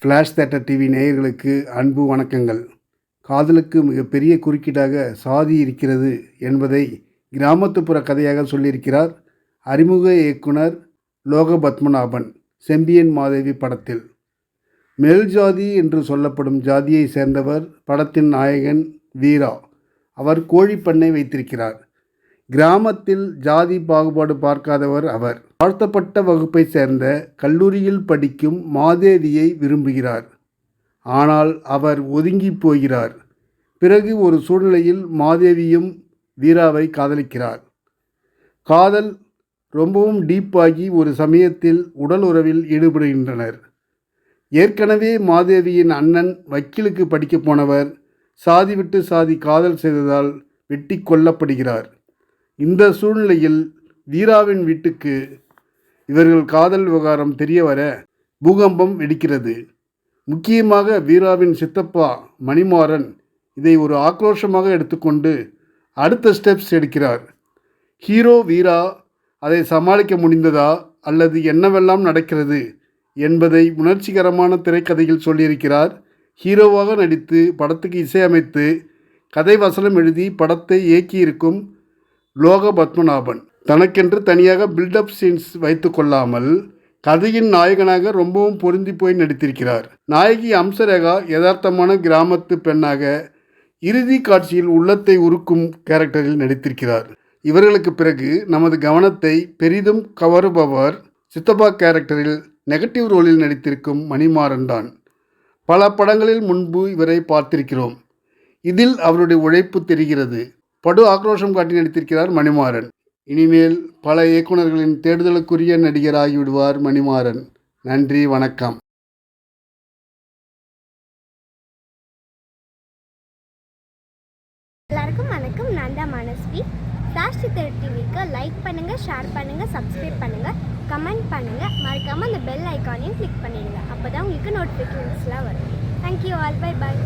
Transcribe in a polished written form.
Flash theatre TV நேயர்களுக்கு அன்பு வணக்கங்கள். காதலுக்கு மிகப்பெரிய குறுக்கீடாக சாதி இருக்கிறது என்பதை கிராமத்துப்புற கதையாக சொல்லியிருக்கிறார் அறிமுக இயக்குனர் லோகபத்மநாபன் செம்பியன் மாதேவி படத்தில். மேல் ஜாதி என்று சொல்லப்படும் ஜாதியை சேர்ந்தவர் படத்தின் நாயகன் வீரா. அவர் கோழிப்பண்ணை வைத்திருக்கிறார். கிராமத்தில் ஜாதி பாகுபாடு பார்க்காதவர் அவர். தாழ்த்தப்பட்ட வகுப்பை சேர்ந்த கல்லூரியில் படிக்கும் மாதேவியை விரும்புகிறார். ஆனால் அவர் ஒதுங்கி போகிறார். பிறகு ஒரு சூழ்நிலையில் மாதேவியும் வீராவை காதலிக்கிறார். காதல் ரொம்பவும் டீப்பாகி ஒரு சமயத்தில் உடல் உறவில் ஈடுபடுகின்றனர். ஏற்கனவே மாதேவியின் அண்ணன் வக்கீலுக்கு படிக்க போனவர் சாதி விட்டு சாதி காதல் செய்ததால் வெட்டி கொல்லப்படுகிறார். இந்த சூழ்நிலையில் வீராவின் வீட்டுக்கு இவர்கள் காதல் விவகாரம் தெரிய வர பூகம்பம் வெடிக்கிறது. முக்கியமாக வீராவின் சித்தப்பா மணிமாறன் இதை ஒரு ஆக்ரோஷமாக எடுத்துக்கொண்டு அடுத்த ஸ்டெப்ஸ் எடுக்கிறார். ஹீரோ வீரா அதை சமாளிக்க முடிந்ததா அல்லது என்னவெல்லாம் நடக்கிறது என்பதை உணர்ச்சிகரமான திரைக்கதையில் சொல்லியிருக்கிறார். ஹீரோவாக நடித்து படத்துக்கு இசையமைத்து கதை வசனம் எழுதி படத்தை இயக்கியிருக்கும் லோகபத்மநாபன் தனக்கென்று தனியாக பில்டப் சீன்ஸ் வைத்து கொள்ளாமல் கதையின் நாயகனாக ரொம்பவும் பொருந்தி போய் நடித்திருக்கிறார். நாயகி அம்சரேகா யதார்த்தமான கிராமத்து பெண்ணாக இறுதி காட்சியில் உள்ளத்தை உருக்கும் கேரக்டரில் நடித்திருக்கிறார். இவர்களுக்கு பிறகு நமது கவனத்தை பெரிதும் கவருபவர் சித்தப்பா கேரக்டரில் நெகட்டிவ் ரோலில் நடித்திருக்கும் மணிமாறன் தான். பல படங்களில் முன்பு இவரை பார்த்திருக்கிறோம். இதில் அவருடைய உழைப்பு தெரிகிறது. படு ஆக்ரோஷம் காட்டி நடித்திருக்கிறார் மணிமாறன். இனிமேல் பல இயக்குநர்களின் தேடுதலுக்குரிய நடிகராகிவிடுவார் மணிமாறன். நன்றி, வணக்கம். எல்லாருக்கும் வணக்கம். நான் தான் மனஸ்வி. ஃப்ளாஷ் தேட்டர் டிவிக்கு லைக் பண்ணுங்கள், ஷேர் பண்ணுங்கள், சப்ஸ்கிரைப் பண்ணுங்கள், கமெண்ட் பண்ணுங்கள். மறக்காமல் அந்த பெல் ஐக்கானையும் கிளிக் பண்ணிடுங்க. அப்போ தான் உங்களுக்கு நோட்டிஃபிகேஷன்ஸ்லாம் வரும். Thank you all. Bye bye.